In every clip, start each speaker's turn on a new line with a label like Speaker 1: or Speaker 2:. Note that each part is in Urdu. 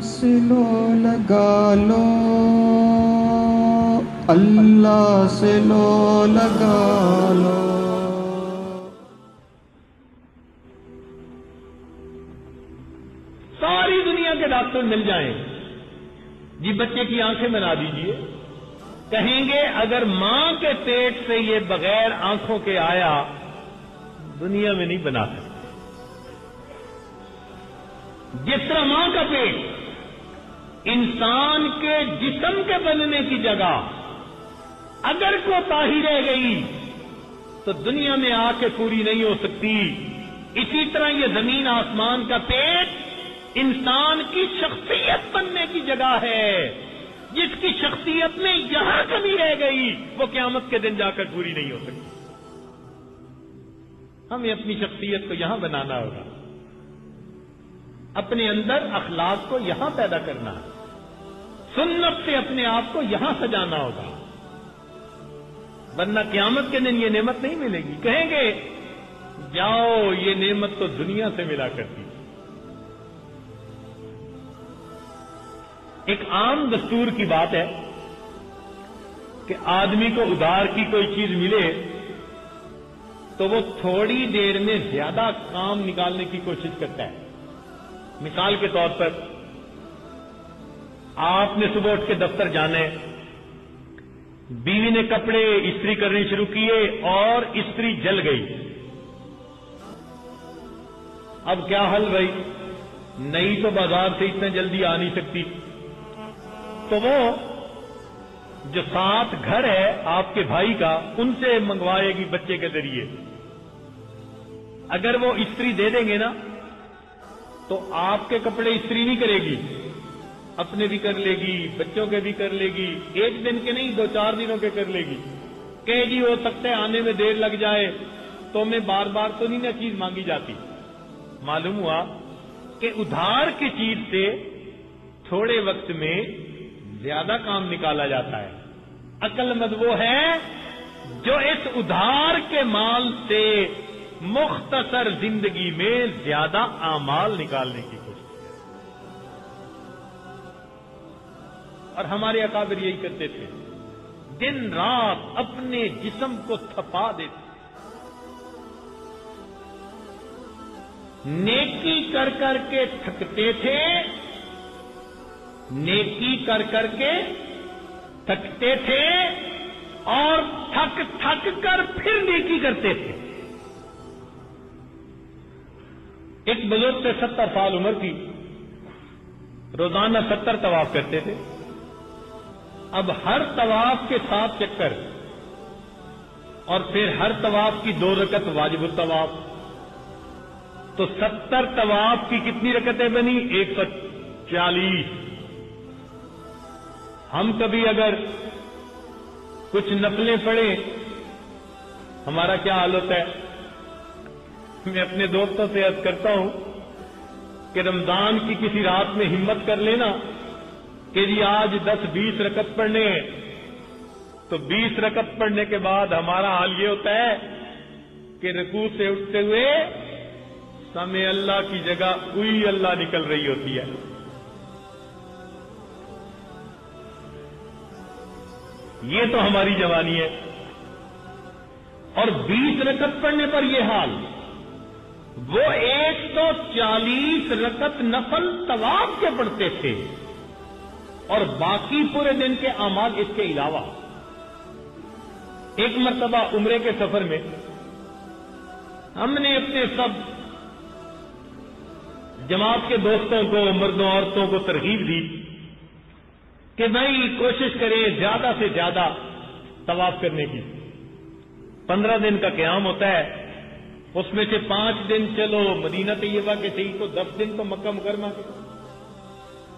Speaker 1: سے لو لگا لو، اللہ سے لو لگا لو۔
Speaker 2: ساری دنیا کے ڈاکٹر مل جائیں، جی بچے کی آنکھیں بنا دیجئے، کہیں گے اگر ماں کے پیٹ سے یہ بغیر آنکھوں کے آیا دنیا میں نہیں بنا سکتے۔ جس طرح ماں کا پیٹ انسان کے جسم کے بننے کی جگہ اگر کوتاہی رہ گئی تو دنیا میں آ کے پوری نہیں ہو سکتی، اسی طرح یہ زمین آسمان کا پیٹ انسان کی شخصیت بننے کی جگہ ہے، جس کی شخصیت میں یہاں کمی رہ گئی وہ قیامت کے دن جا کر پوری نہیں ہو سکتی۔ ہمیں اپنی شخصیت کو یہاں بنانا ہوگا، اپنے اندر اخلاق کو یہاں پیدا کرنا ہے، سنت سے اپنے آپ کو یہاں سجانا ہوگا، ورنہ قیامت کے دن یہ نعمت نہیں ملے گی۔ کہیں گے جاؤ یہ نعمت تو دنیا سے ملا کرتی۔ ایک عام دستور کی بات ہے کہ آدمی کو ادھار کی کوئی چیز ملے تو وہ تھوڑی دیر میں زیادہ کام نکالنے کی کوشش کرتا ہے۔ مثال کے طور پر آپ نے صبح اٹھ کے دفتر جانا ہے، بیوی نے کپڑے استری کرنے شروع کیے اور استری جل گئی، اب کیا حل بھائی؟ نئی تو بازار سے اتنا جلدی آ نہیں سکتی، تو وہ جو ساتھ گھر ہے آپ کے بھائی کا ان سے منگوائے گی بچے کے ذریعے۔ اگر وہ استری دے دیں گے نا تو آپ کے کپڑے استری نہیں کرے گی، اپنے بھی کر لے گی، بچوں کے بھی کر لے گی، ایک دن کے نہیں 2-4 دنوں کے کر لے گی۔ کہ جی ہو سکتا ہے آنے میں دیر لگ جائے تو میں بار بار تو نہیں نا چیز مانگی جاتی۔ معلوم ہوا کہ ادھار کی چیز سے تھوڑے وقت میں زیادہ کام نکالا جاتا ہے۔ عقل مند وہ ہے جو اس ادھار کے مال سے مختصر زندگی میں زیادہ اعمال نکالنے کی کوشش کرے، اور ہمارے اکابر یہی کرتے تھے، دن رات اپنے جسم کو تھپا دیتے، نیکی کر کر کے تھکتے تھے، نیکی کر کر کے تھکتے تھے اور تھک تھک کر پھر نیکی کرتے تھے۔ ایک بزرگ سے 70 سال عمر کی، روزانہ 70 طواف کرتے تھے، اب ہر طواف کے 7 چکر اور پھر ہر طواف کی 2 رکعت واجب الطواف، تو 70 طواف کی کتنی رکعتیں بنی؟ 140۔ ہم کبھی اگر کچھ نفلیں پڑھیں ہمارا کیا حال ہوتا ہے؟ میں اپنے دوستوں سے عرض کرتا ہوں کہ رمضان کی کسی رات میں ہمت کر لینا کہ جی آج 10-20 رکعت پڑھنے ہیں، تو 20 رکعت پڑھنے کے بعد ہمارا حال یہ ہوتا ہے کہ رکوع سے اٹھتے ہوئے سمع اللہ کی جگہ اوئی اللہ نکل رہی ہوتی ہے۔ یہ تو ہماری جوانی ہے، اور 20 رکعت پڑھنے پر یہ حال، وہ 140 رکعت نفل طواف کے پڑھتے تھے اور باقی پورے دن کے اعمال اس کے علاوہ۔ ایک مرتبہ عمرے کے سفر میں ہم نے اپنے سب جماعت کے دوستوں کو، مردوں عورتوں کو ترغیب دی کہ بھائی کوشش کریں زیادہ سے زیادہ طواف کرنے کی۔ 15 دن کا قیام ہوتا ہے، اس میں سے 5 دن چلو مدینہ طیبہ کے صحیح تو 10 دن تو مکہ مکرمہ کے،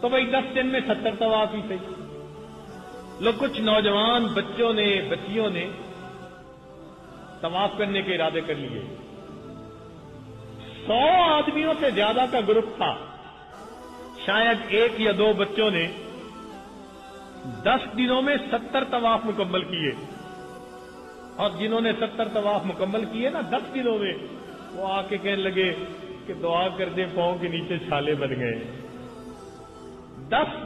Speaker 2: تو بھائی 10 دن میں 70 طواف ہی صحیح۔ لوگ کچھ نوجوان بچوں نے بچیوں نے طواف کرنے کے ارادے کر لیے۔ 100 آدمیوں سے زیادہ کا گروپ تھا، شاید 1 یا 2 بچوں نے 10 دنوں میں 70 طواف مکمل کیے، اور جنہوں نے 70 طواف مکمل کیے نا 10 دنوں میں، وہ آ کے کہنے لگے کہ دعا کر دیں پاؤں کے نیچے چھالے بن گئے۔ 10